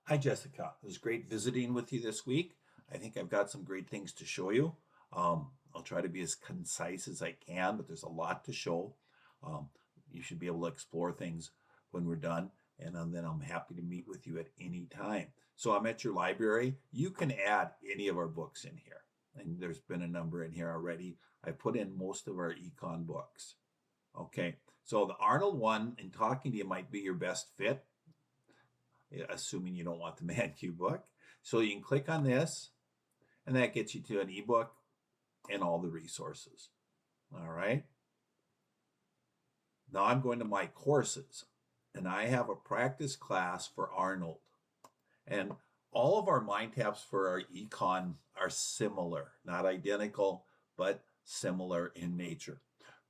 Hi, Jessica. It was great visiting with you this week. I think I've got some great things to show you. I'll try to be as concise as I can, but there's a lot to show. Um, you should be able to explore things when we're done, and then I'm happy to meet with you at any time. So I'm at your library. You can add any of our books in here, and there's been a number in here already. I put in most of our econ books. Okay, so the Arnold one, in talking to you, might be your best fit, assuming you don't want the ManQ book. So you can click on this, and that gets you to an ebook and all the resources. All right. Now I'm going to my courses, and I have a practice class for Arnold. And all of our mind taps for our econ are similar, not identical, but similar in nature.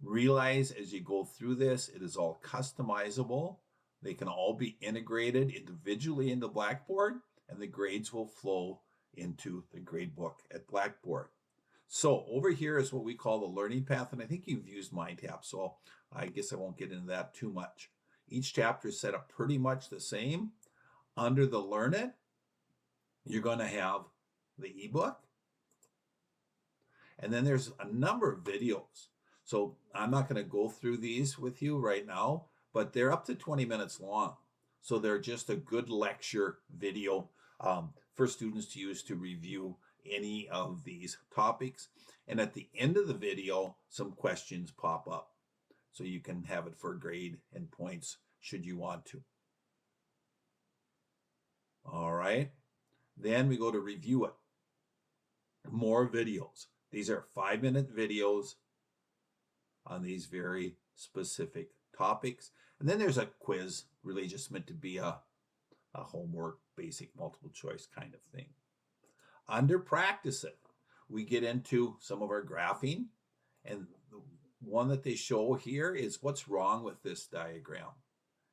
Realize as you go through this, it is all customizable. They can all be integrated individually into Blackboard, and the grades will flow into the grade book at Blackboard. So over here is what we call the learning path, and I think you've used MindTap, so I guess I won't get into that too much. Each chapter is set up pretty much the same. Under the Learn It, you're going to have the ebook, and then there's a number of videos. So I'm not going to go through these with you right now, but they're up to 20 minutes long. So they're just a good lecture video for students to use to review any of these topics. And at the end of the video, some questions pop up. So you can have it for grade and points should you want to. All right. Then we go to review it. More videos. These are 5-minute videos on these very specific topics. And then there's a quiz, really just meant to be a homework, basic multiple choice kind of thing. Under practice it, we get into some of our graphing. And the one that they show here is what's wrong with this diagram.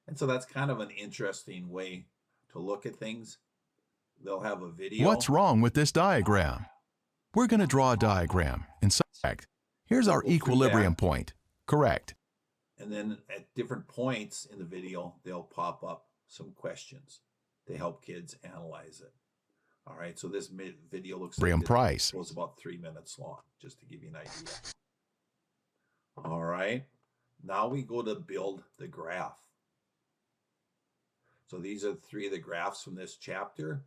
And so that's kind of an interesting way to look at things. They'll have a video. What's wrong with this diagram? We're going to draw a diagram. In fact, here's They'll our go through equilibrium that. point. Correct. And then at different points in the video, they'll pop up some questions to help kids analyze it. All right, so this video looks like it Price. goes about 3 minutes long, just to give you an idea. All right, now we go to build the graph. So these are 3 of the graphs from this chapter.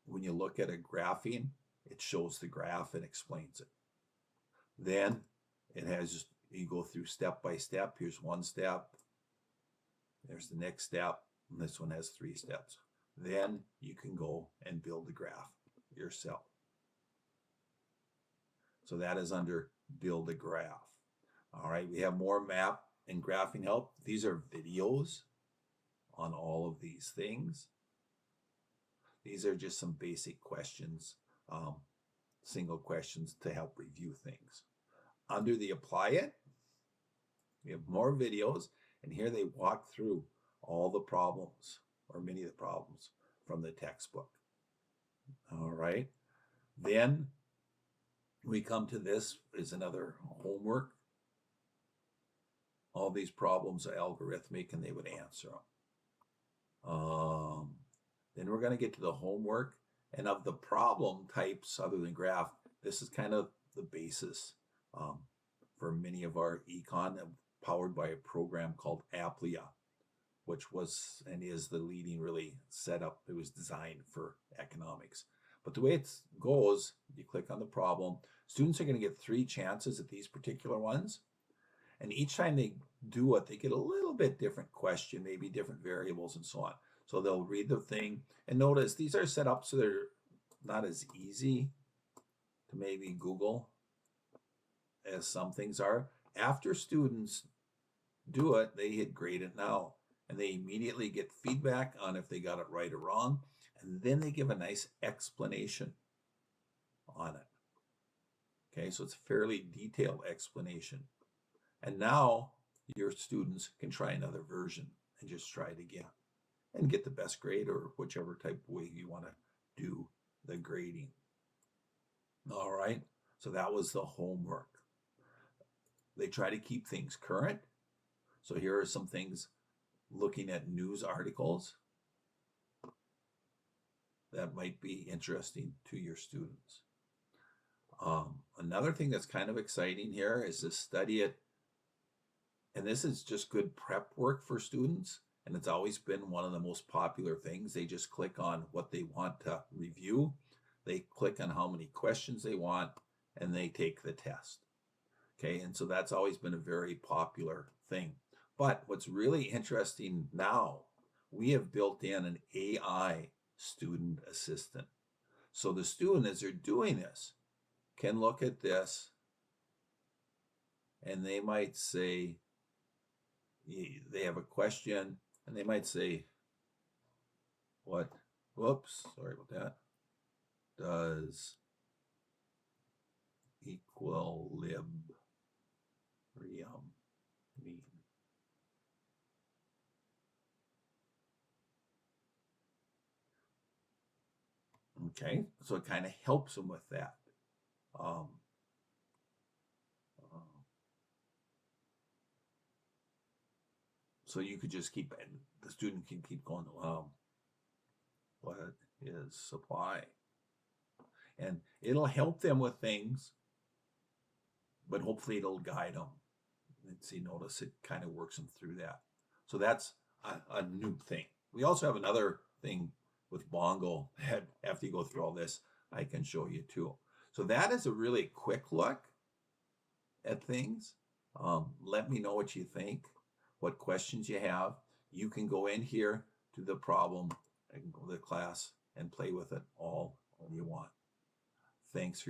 When you look at a graphing, it shows the graph and explains it. Then it has, you go through step by step. Here's one step. There's the next step. And this one has 3 steps. Then you can go and build the graph yourself. So that is under build a graph. All right, we have more map and graphing help. These are videos on all of these things. These are just some basic questions, single questions to help review things. Under the apply it, we have more videos, and here they walk through all the problems, or many of the problems from the textbook. All right. Then we come to this is another homework. All these problems are algorithmic, and they would answer them. Then we're going to get to the homework, and of the problem types other than graph, this is kind of the basis for many of our econ, powered by a program called Applia, which was and is the leading really setup. It was designed for economics. But the way it goes, you click on the problem. Students are going to get 3 chances at these particular ones. And each time they do it, they get a little bit different question, maybe different variables and so on. So they'll read the thing. And notice these are set up so they're not as easy to maybe Google as some things are. After students do it, they hit grade it now. And they immediately get feedback on if they got it right or wrong. And then they give a nice explanation on it. Okay, so it's a fairly detailed explanation. And now your students can try another version and just try it again and get the best grade, or whichever type of way you want to do the grading. All right, so that was the homework. They try to keep things current. So here are some things looking at news articles. that might be interesting to your students. Another thing that's kind of exciting here is to study it. And this is just good prep work for students. And it's always been one of the most popular things. They just click on what they want to review. They click on how many questions they want, and they take the test. Okay, and so that's always been a very popular thing. But what's really interesting now, we have built in an AI student assistant. So the student, as they're doing this, can look at this and they might say, they have a question and they might say, sorry about that, does equilibrium mean? Okay, so it kind of helps them with that. So you could just keep, the student can keep going, what is supply? And it'll help them with things, but hopefully it'll guide them. And see, notice it kind of works them through that. So that's a new thing. We also have another thing with Bongo that after you go through all this, I can show you too. So that is a really quick look at things. Let me know what you think, what questions you have. You can go in here to the problem and go to the class and play with it all you want. Thanks for